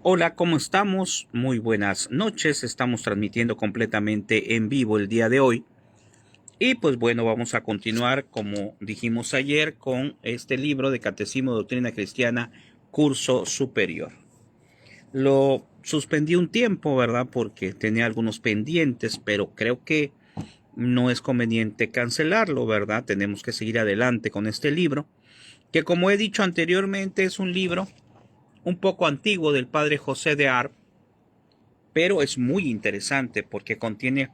Hola, ¿cómo estamos? Muy buenas noches. Estamos transmitiendo completamente en vivo el día de hoy. Y pues bueno, vamos a continuar, como dijimos ayer, con este libro de Catecismo de Doctrina Cristiana, curso superior. Lo suspendí un tiempo, ¿verdad? Porque tenía algunos pendientes, pero creo que no es conveniente cancelarlo, ¿verdad? Tenemos que seguir adelante con este libro, que como he dicho anteriormente es un libro un poco antiguo del padre José de Arp, pero es muy interesante porque contiene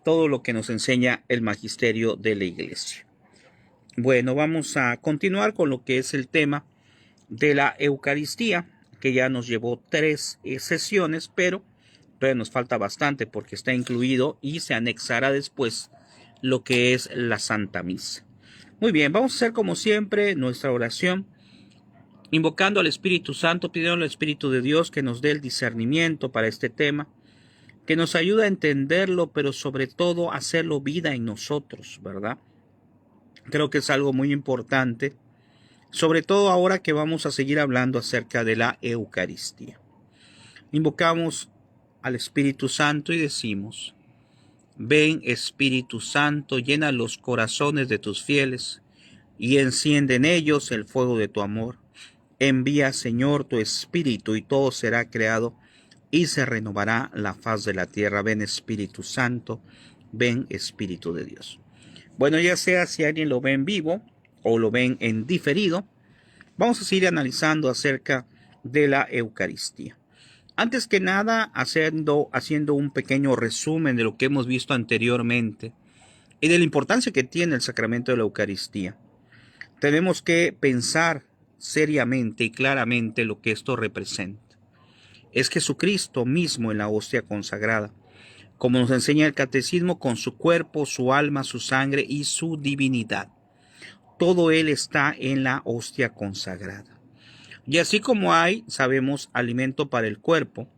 todo lo que nos enseña el magisterio de la Iglesia. Bueno, vamos a continuar con lo que es el tema de la Eucaristía, que ya nos llevó 3 sesiones, pero todavía nos falta bastante porque está incluido y se anexará después lo que es la Santa Misa. Muy bien, vamos a hacer como siempre nuestra oración, invocando al Espíritu Santo, pidiendo al Espíritu de Dios que nos dé el discernimiento para este tema, que nos ayuda a entenderlo, pero sobre todo a hacerlo vida en nosotros, ¿verdad? Creo que es algo muy importante, sobre todo ahora que vamos a seguir hablando acerca de la Eucaristía. Invocamos al Espíritu Santo y decimos: ven, Espíritu Santo, llena los corazones de tus fieles y enciende en ellos el fuego de tu amor. Envía, Señor, tu Espíritu y todo será creado y se renovará la faz de la tierra. Ven, Espíritu Santo, ven, Espíritu de Dios. Bueno, ya sea si alguien lo ve en vivo o lo ven en diferido, vamos a seguir analizando acerca de la Eucaristía. Antes que nada, haciendo un pequeño resumen de lo que hemos visto anteriormente y de la importancia que tiene el sacramento de la Eucaristía. Tenemos que pensar seriamente y claramente lo que esto representa. Es Jesucristo mismo en la hostia consagrada, como nos enseña el catecismo, con su cuerpo, su alma, su sangre y su divinidad. Todo Él está en la hostia consagrada. Y así como hay, sabemos, alimento para el cuerpo,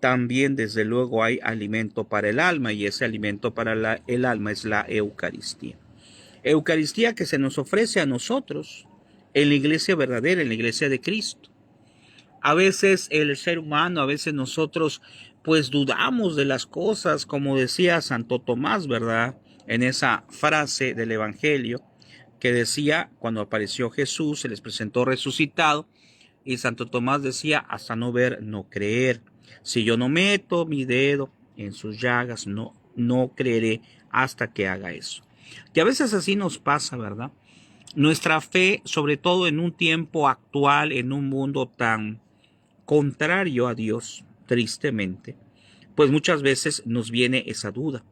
también desde luego hay alimento para el alma, y ese alimento para el alma es la Eucaristía. Eucaristía que se nos ofrece a nosotros en la iglesia verdadera, en la iglesia de Cristo. A veces el ser humano, a veces nosotros pues dudamos de las cosas, como decía Santo Tomás, ¿verdad? En esa frase del Evangelio que decía, cuando apareció Jesús, se les presentó resucitado, y Santo Tomás decía: hasta no ver, no creer. Si yo no meto mi dedo en sus llagas, no creeré hasta que haga eso. Y a veces así nos pasa, ¿verdad? Nuestra fe, sobre todo en un tiempo actual, en un mundo tan contrario a Dios, tristemente, pues muchas veces nos viene esa duda.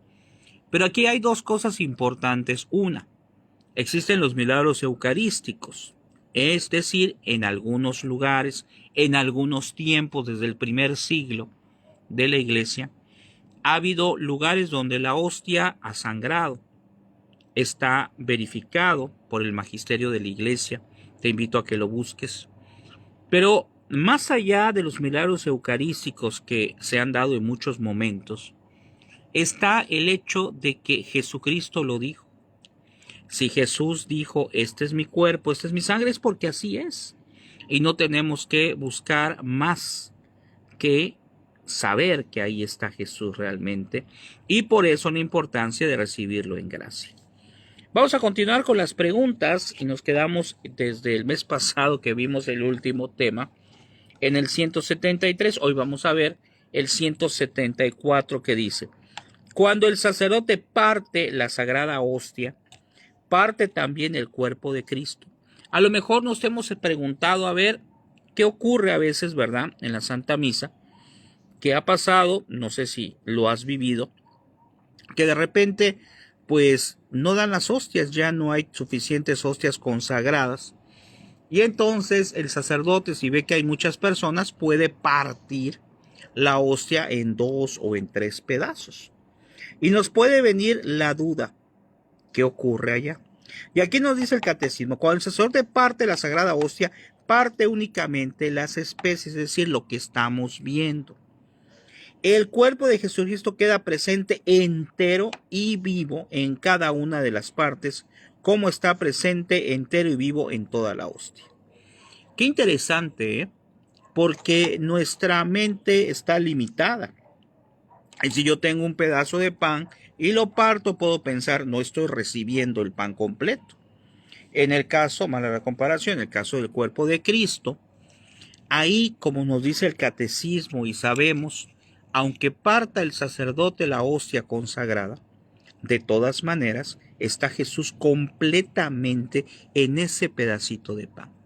Pero aquí hay dos cosas importantes. Una, existen los milagros eucarísticos, es decir, en algunos lugares, en algunos tiempos, desde el primer siglo de la Iglesia, ha habido lugares donde la hostia ha sangrado. Está verificado por el magisterio de la Iglesia. Te invito a que lo busques. Pero más allá de los milagros eucarísticos que se han dado en muchos momentos, está el hecho de que Jesucristo lo dijo. Si Jesús dijo: este es mi cuerpo, esta es mi sangre, es porque así es. Y no tenemos que buscar más que saber que ahí está Jesús realmente. Y por eso la importancia de recibirlo en gracia. Vamos a continuar con las preguntas y nos quedamos desde el mes pasado que vimos el último tema en el 173. Hoy vamos a ver el 174, que dice: cuando el sacerdote parte la sagrada hostia, parte también el cuerpo de Cristo. A lo mejor nos hemos preguntado, a ver, ¿qué ocurre a veces, verdad, en la Santa Misa? ¿Qué ha pasado? No sé si lo has vivido, que de repente pues no dan las hostias, ya no hay suficientes hostias consagradas, y entonces el sacerdote, si ve que hay muchas personas, puede partir la hostia en 2 o en 3 pedazos. Y nos puede venir la duda: ¿qué ocurre allá? Y aquí nos dice el catecismo: cuando el sacerdote parte la sagrada hostia, parte únicamente las especies, es decir, lo que estamos viendo. El cuerpo de Jesucristo queda presente entero y vivo en cada una de las partes, como está presente entero y vivo en toda la hostia. Qué interesante, ¿eh? porque nuestra mente está limitada. Y si yo tengo un pedazo de pan y lo parto, puedo pensar, no estoy recibiendo el pan completo. En el caso, mala la comparación, en el caso del cuerpo de Cristo, ahí, como nos dice el catecismo y sabemos, aunque parta el sacerdote la hostia consagrada, de todas maneras está Jesús completamente en ese pedacito de pan.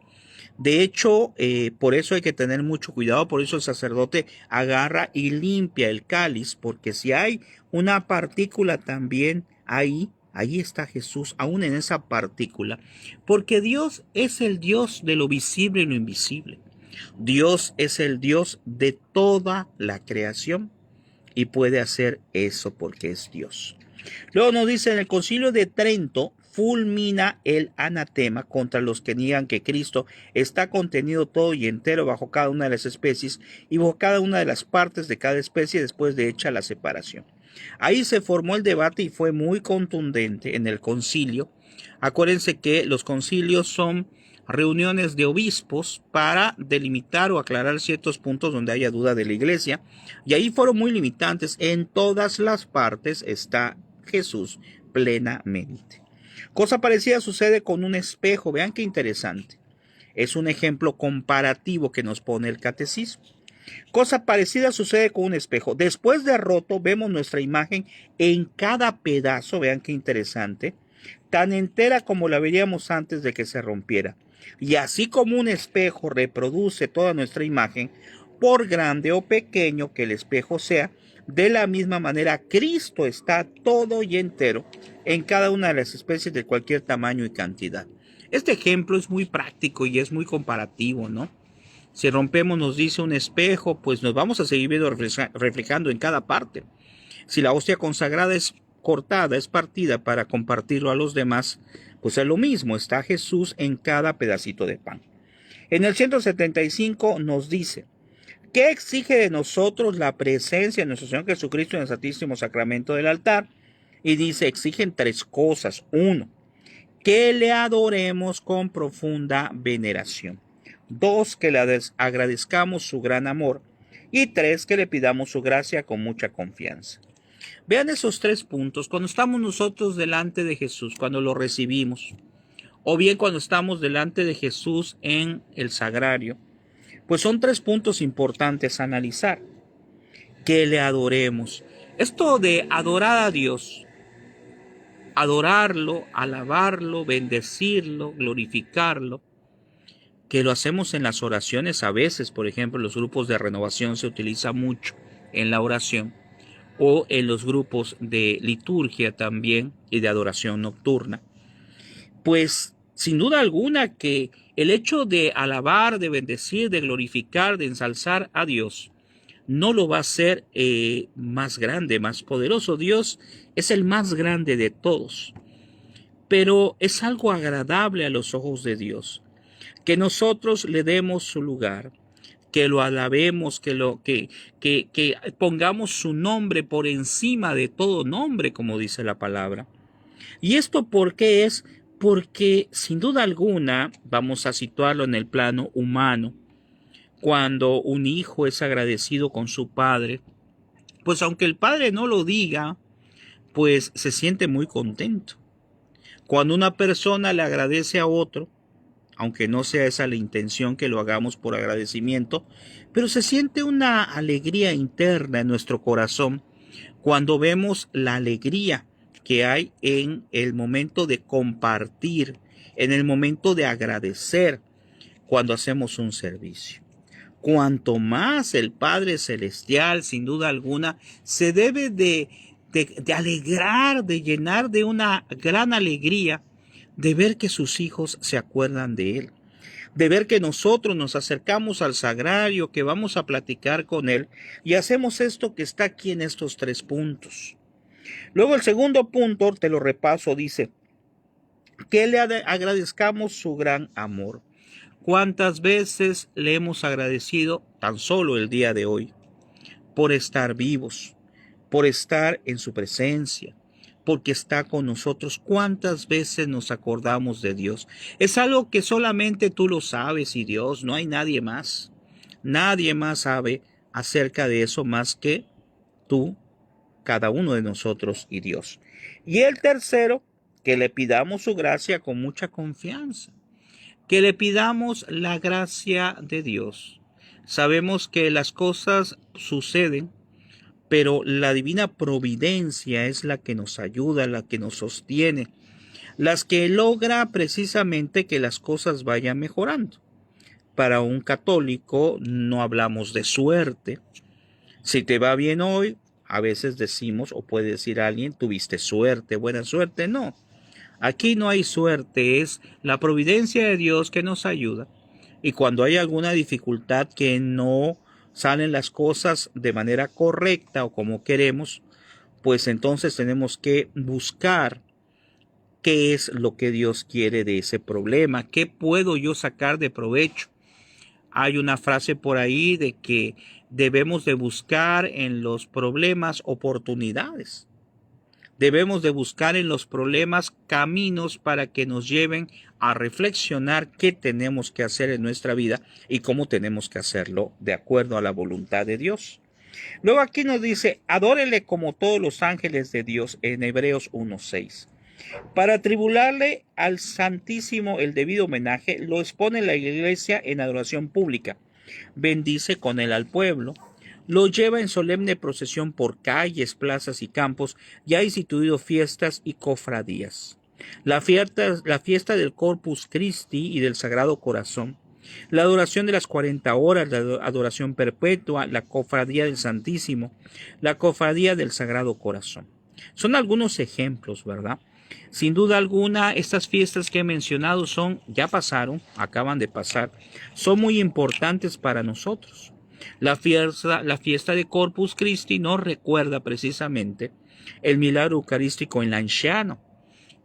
De hecho, por eso hay que tener mucho cuidado, por eso el sacerdote agarra y limpia el cáliz, porque si hay una partícula también ahí está Jesús, aún en esa partícula, porque Dios es el Dios de lo visible y lo invisible. Dios es el Dios de toda la creación y puede hacer eso porque es Dios. Luego nos dice en el Concilio de Trento, fulmina el anatema contra los que niegan que Cristo está contenido todo y entero bajo cada una de las especies y bajo cada una de las partes de cada especie después de hecha la separación. Ahí se formó el debate y fue muy contundente en el concilio. Acuérdense que los concilios son reuniones de obispos para delimitar o aclarar ciertos puntos donde haya duda de la iglesia, y ahí fueron muy limitantes. En todas las partes está Jesús plenamente. Cosa parecida sucede con un espejo. Vean qué interesante. Es un ejemplo comparativo que nos pone el catecismo. Cosa parecida sucede con un espejo. Después de roto, vemos nuestra imagen en cada pedazo. Vean qué interesante. Tan entera como la veríamos antes de que se rompiera. Y así como un espejo reproduce toda nuestra imagen, por grande o pequeño que el espejo sea, de la misma manera Cristo está todo y entero en cada una de las especies de cualquier tamaño y cantidad. Este ejemplo es muy práctico y es muy comparativo, ¿no? Si rompemos, nos dice un espejo, pues nos vamos a seguir viendo reflejando en cada parte. Si la hostia consagrada es cortada, es partida para compartirlo a los demás, pues es lo mismo, está Jesús en cada pedacito de pan. En el 175 nos dice, ¿qué exige de nosotros la presencia de nuestro Señor Jesucristo en el Santísimo Sacramento del altar? Y dice, exigen tres cosas. Uno, que le adoremos con profunda veneración. Dos, que le agradezcamos su gran amor. Y tres, que le pidamos su gracia con mucha confianza. Vean esos tres puntos. Cuando estamos nosotros delante de Jesús, cuando lo recibimos, o bien cuando estamos delante de Jesús en el sagrario, pues son tres puntos importantes a analizar. Que le adoremos. Esto de adorar a Dios, adorarlo, alabarlo, bendecirlo, glorificarlo, que lo hacemos en las oraciones a veces, por ejemplo, en los grupos de renovación se utiliza mucho en la oración, o en los grupos de liturgia también y de adoración nocturna. Pues sin duda alguna que el hecho de alabar, de bendecir, de glorificar, de ensalzar a Dios, no lo va a hacer más grande, más poderoso. Dios es el más grande de todos, pero es algo agradable a los ojos de Dios, que nosotros le demos su lugar, que lo alabemos, que pongamos su nombre por encima de todo nombre, como dice la palabra. ¿Y esto por qué es? Porque sin duda alguna, vamos a situarlo en el plano humano, cuando un hijo es agradecido con su padre, pues aunque el padre no lo diga, pues se siente muy contento. Cuando una persona le agradece a otro, aunque no sea esa la intención que lo hagamos por agradecimiento, pero se siente una alegría interna en nuestro corazón cuando vemos la alegría que hay en el momento de compartir, en el momento de agradecer, cuando hacemos un servicio. Cuanto más el Padre Celestial, sin duda alguna, se debe de alegrar, de llenar de una gran alegría, de ver que sus hijos se acuerdan de Él, de ver que nosotros nos acercamos al sagrario, que vamos a platicar con Él y hacemos esto que está aquí en estos tres puntos. Luego el segundo punto, te lo repaso, dice, que le agradezcamos su gran amor. ¿Cuántas veces le hemos agradecido tan solo el día de hoy por estar vivos, por estar en su presencia, porque está con nosotros? ¿Cuántas veces nos acordamos de Dios? Es algo que solamente tú lo sabes y Dios, no hay nadie más. Nadie más sabe acerca de eso más que tú, cada uno de nosotros y Dios. Y el tercero, que le pidamos su gracia con mucha confianza, que le pidamos la gracia de Dios. Sabemos que las cosas suceden, pero la divina providencia es la que nos ayuda, la que nos sostiene, las que logra precisamente que las cosas vayan mejorando. Para un católico no hablamos de suerte. Si te va bien hoy, a veces decimos, o puede decir alguien, tuviste suerte, buena suerte. No, aquí no hay suerte, es la providencia de Dios que nos ayuda. Y cuando hay alguna dificultad que no salen las cosas de manera correcta o como queremos, pues entonces tenemos que buscar qué es lo que Dios quiere de ese problema, qué puedo yo sacar de provecho. Hay una frase por ahí de que debemos de buscar en los problemas oportunidades. Debemos de buscar en los problemas caminos para que nos lleven a reflexionar qué tenemos que hacer en nuestra vida y cómo tenemos que hacerlo de acuerdo a la voluntad de Dios. Luego aquí nos dice, adórele como todos los ángeles de Dios en Hebreos 1:6. Para atribularle al Santísimo el debido homenaje, lo expone la Iglesia en adoración pública. Bendice con él al pueblo. Lo lleva en solemne procesión por calles, plazas y campos, y ha instituido fiestas y cofradías. La fiesta del Corpus Christi y del Sagrado Corazón. La adoración de las 40 horas, la adoración perpetua, la cofradía del Santísimo, la cofradía del Sagrado Corazón. Son algunos ejemplos, ¿verdad? Sin duda alguna, estas fiestas que he mencionado ya pasaron, acaban de pasar, son muy importantes para nosotros. La fiesta de Corpus Christi nos recuerda precisamente el milagro eucarístico en Lanciano,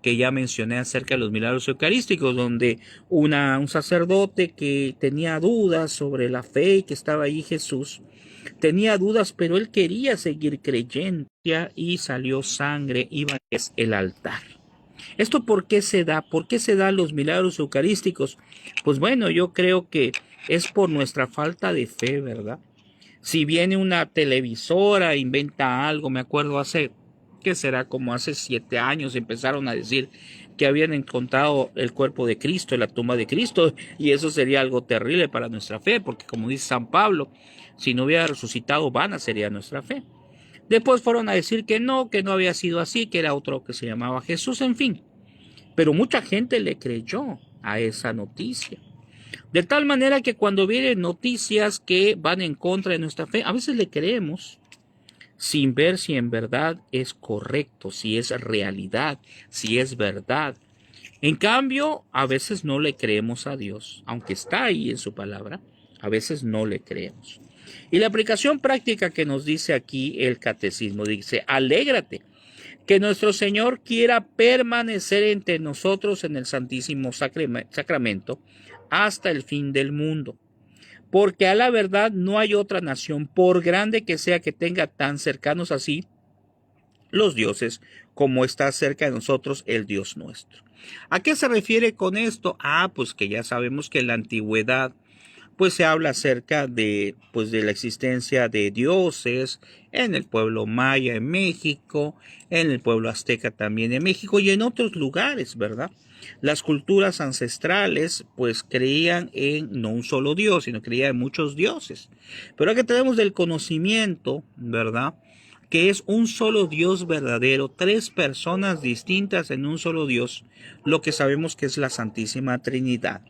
que ya mencioné acerca de los milagros eucarísticos, donde un sacerdote que tenía dudas sobre la fe y que estaba ahí Jesús, tenía dudas, pero él quería seguir creyendo y salió sangre y el altar. ¿Esto por qué se da? ¿Por qué se dan los milagros eucarísticos? Pues bueno, yo creo que es por nuestra falta de fe, ¿verdad? Si viene una televisora, inventa algo, me acuerdo ¿qué será? Como hace 7 años empezaron a decir que habían encontrado el cuerpo de Cristo, la tumba de Cristo, y eso sería algo terrible para nuestra fe, porque como dice San Pablo, si no hubiera resucitado, vana sería nuestra fe. Después fueron a decir que no había sido así, que era otro que se llamaba Jesús, en fin. Pero mucha gente le creyó a esa noticia. De tal manera que cuando vienen noticias que van en contra de nuestra fe, a veces le creemos sin ver si en verdad es correcto, si es realidad, si es verdad. En cambio, a veces no le creemos a Dios, aunque está ahí en su palabra, a veces no le creemos. Y la aplicación práctica que nos dice aquí el catecismo dice, alégrate, que nuestro Señor quiera permanecer entre nosotros en el Santísimo Sacramento hasta el fin del mundo. Porque a la verdad no hay otra nación, por grande que sea, que tenga tan cercanos así los dioses como está cerca de nosotros el Dios nuestro. ¿A qué se refiere con esto? Pues que ya sabemos que en la antigüedad pues se habla acerca de la existencia de dioses en el pueblo maya en México, en el pueblo azteca también en México y en otros lugares, ¿verdad? Las culturas ancestrales pues creían en no un solo dios, sino creían en muchos dioses. Pero aquí tenemos del conocimiento, ¿verdad? Que es un solo Dios verdadero, 3 personas distintas en un solo Dios, lo que sabemos que es la Santísima Trinidad.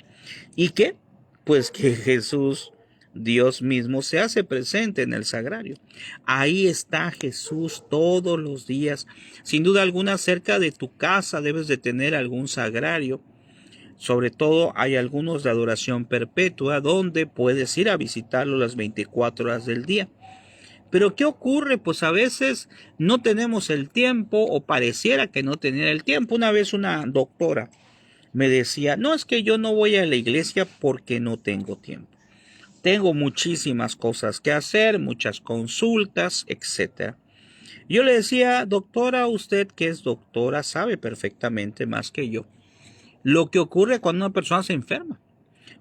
¿Y qué? Pues que Jesús, Dios mismo, se hace presente en el sagrario. Ahí está Jesús todos los días. Sin duda alguna, cerca de tu casa debes de tener algún sagrario. Sobre todo hay algunos de adoración perpetua donde puedes ir a visitarlo las 24 horas del día. Pero ¿qué ocurre? Pues a veces no tenemos el tiempo o pareciera que no tener el tiempo. Una vez una doctora me decía, no, es que yo no voy a la iglesia porque no tengo tiempo. Tengo muchísimas cosas que hacer, muchas consultas, etc. Yo le decía, doctora, usted que es doctora sabe perfectamente más que yo lo que ocurre cuando una persona se enferma.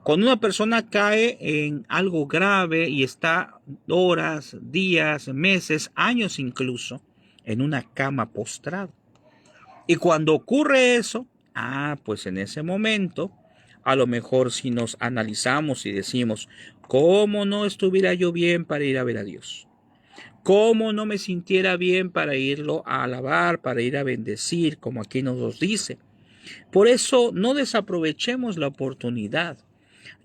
Cuando una persona cae en algo grave y está horas, días, meses, años incluso, en una cama postrado. Y cuando ocurre eso, pues en ese momento, a lo mejor si nos analizamos y decimos, ¿cómo no estuviera yo bien para ir a ver a Dios? ¿Cómo no me sintiera bien para irlo a alabar, para ir a bendecir, como aquí nos dice? Por eso no desaprovechemos la oportunidad.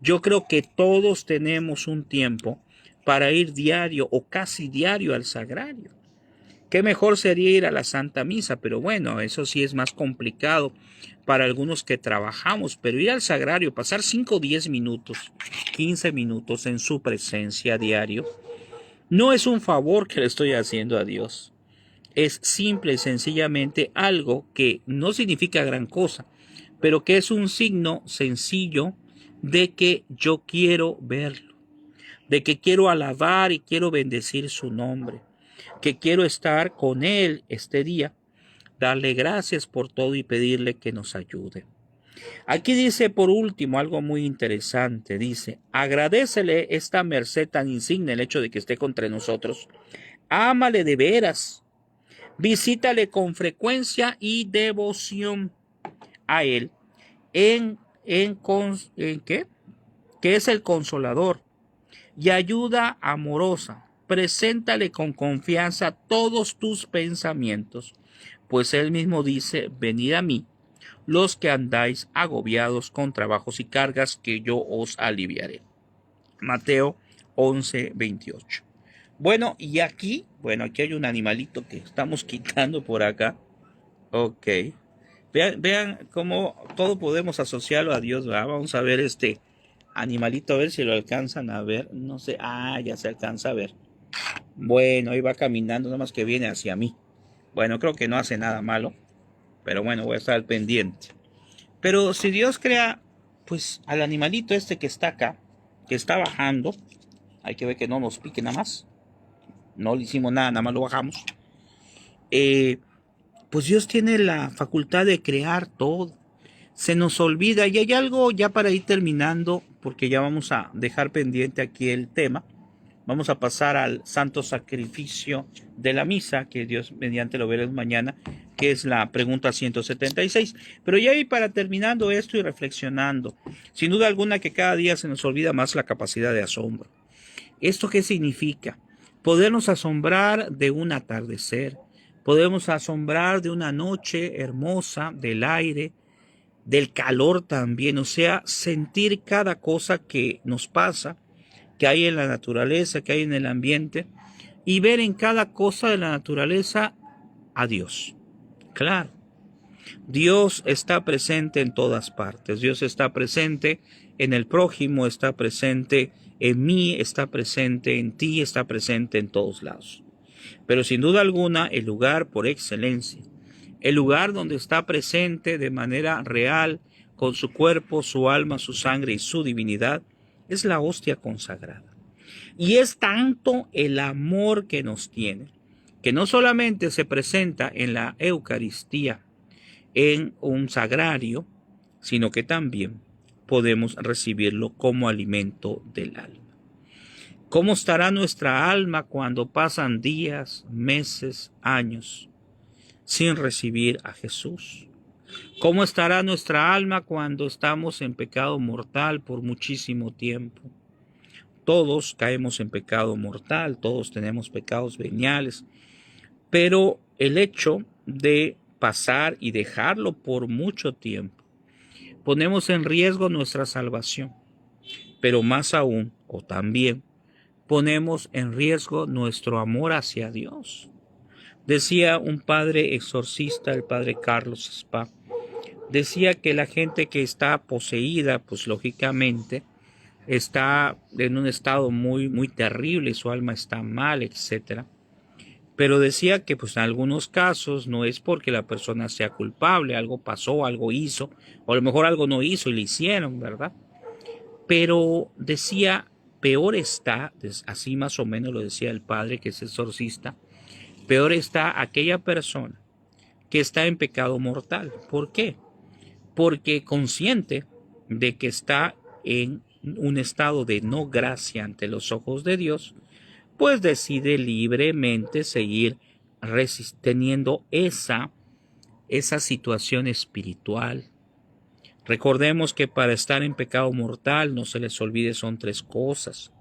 Yo creo que todos tenemos un tiempo para ir diario o casi diario al sagrario. Qué mejor sería ir a la Santa Misa, pero bueno, eso sí es más complicado para algunos que trabajamos, pero ir al sagrario, pasar 5 o 10 minutos, 15 minutos en su presencia diario, no es un favor que le estoy haciendo a Dios. Es simple y sencillamente algo que no significa gran cosa, pero que es un signo sencillo de que yo quiero verlo, de que quiero alabar y quiero bendecir su nombre, que quiero estar con Él este día, darle gracias por todo y pedirle que nos ayude. Aquí dice por último algo muy interesante, dice, agradécele esta merced tan insigne, el hecho de que esté entre nosotros, ámale de veras, visítale con frecuencia y devoción a Él, ¿en qué? Que es el consolador y ayuda amorosa. Preséntale con confianza todos tus pensamientos, pues Él mismo dice, venid a mí, los que andáis agobiados con trabajos y cargas, que yo os aliviaré. Mateo 11:28. Bueno, y aquí hay un animalito que estamos quitando por acá. Ok. Vean cómo todo podemos asociarlo a Dios, ¿verdad? Vamos a ver este animalito, a ver si lo alcanzan a ver. No sé, ya se alcanza a ver. Bueno, ahí va caminando, nada más que viene hacia mí. Bueno, creo que no hace nada malo, pero bueno, voy a estar al pendiente. Pero si Dios crea, pues al animalito este que está acá, que está bajando, hay que ver que no nos pique nada más. No le hicimos nada, nada más lo bajamos. Pues Dios tiene la facultad de crear todo. Se nos olvida, y hay algo ya para ir terminando, porque ya vamos a dejar pendiente aquí el tema. Vamos a pasar al santo sacrificio de la misa, que Dios mediante lo veremos mañana, que es la pregunta 176. Pero ya ahí para terminando esto y reflexionando, sin duda alguna que cada día se nos olvida más la capacidad de asombro. ¿Esto qué significa? Podernos asombrar de un atardecer, podemos asombrar de una noche hermosa, del aire, del calor también, o sea, sentir cada cosa que nos pasa, que hay en la naturaleza, que hay en el ambiente, y ver en cada cosa de la naturaleza a Dios. Claro, Dios está presente en todas partes, Dios está presente en el prójimo, está presente en mí, está presente en ti, está presente en todos lados. Pero sin duda alguna, el lugar por excelencia, el lugar donde está presente de manera real, con su cuerpo, su alma, su sangre y su divinidad, es la hostia consagrada. Y es tanto el amor que nos tiene, que no solamente se presenta en la Eucaristía, en un sagrario, sino que también podemos recibirlo como alimento del alma. ¿Cómo estará nuestra alma cuando pasan días, meses, años sin recibir a Jesús? ¿Cómo estará nuestra alma cuando estamos en pecado mortal por muchísimo tiempo? Todos caemos en pecado mortal, todos tenemos pecados veniales, pero el hecho de pasar y dejarlo por mucho tiempo, ponemos en riesgo nuestra salvación, pero más aún, o también, ponemos en riesgo nuestro amor hacia Dios. Decía un padre exorcista, el padre Carlos Spa, decía que la gente que está poseída, pues lógicamente, está en un estado muy terrible, su alma está mal, etcétera. Pero decía que pues en algunos casos no es porque la persona sea culpable, algo pasó, algo hizo, o a lo mejor algo no hizo y le hicieron, ¿verdad? Pero decía, peor está, así más o menos lo decía el padre que es exorcista, peor está aquella persona que está en pecado mortal. ¿Por qué? Porque consciente de que está en un estado de no gracia ante los ojos de Dios, pues decide libremente seguir teniendo esa situación espiritual. Recordemos que para estar en pecado mortal, no se les olvide, son 3 cosas.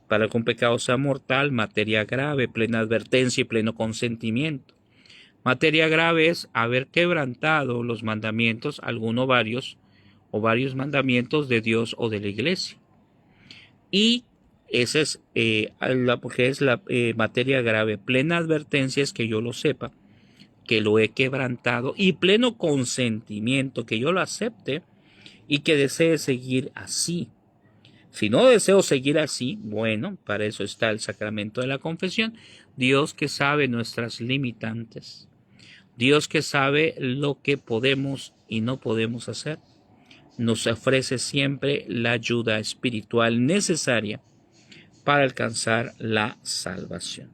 Para que un pecado sea mortal: materia grave, plena advertencia y pleno consentimiento. Materia grave es haber quebrantado los mandamientos, alguno varios o varios mandamientos de Dios o de la iglesia. Y esa es porque es la materia grave. Plena advertencia es que yo lo sepa, que lo he quebrantado, y pleno consentimiento, que yo lo acepte y que desee seguir así. Si no deseo seguir así, bueno, para eso está el sacramento de la confesión. Dios, que sabe nuestras limitantes, Dios, que sabe lo que podemos y no podemos hacer, nos ofrece siempre la ayuda espiritual necesaria para alcanzar la salvación,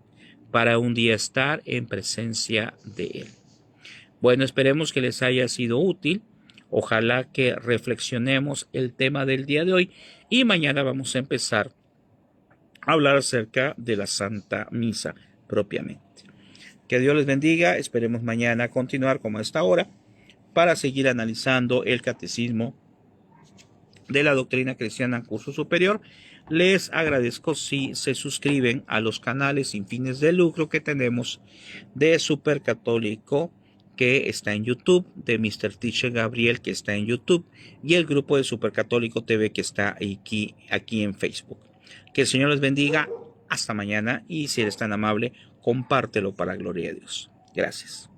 para un día estar en presencia de Él. Bueno, esperemos que les haya sido útil. Ojalá que reflexionemos el tema del día de hoy, y mañana vamos a empezar a hablar acerca de la Santa Misa propiamente. Que Dios les bendiga. Esperemos mañana continuar como a esta hora para seguir analizando el catecismo de la doctrina cristiana curso superior. Les agradezco si se suscriben a los canales sin fines de lucro que tenemos de Supercatólico, que está en YouTube, de Mr. Teacher Gabriel, que está en YouTube, y el grupo de Supercatólico TV, que está aquí en Facebook. Que el Señor les bendiga. Hasta mañana, y si eres tan amable, compártelo para gloria de Dios. Gracias.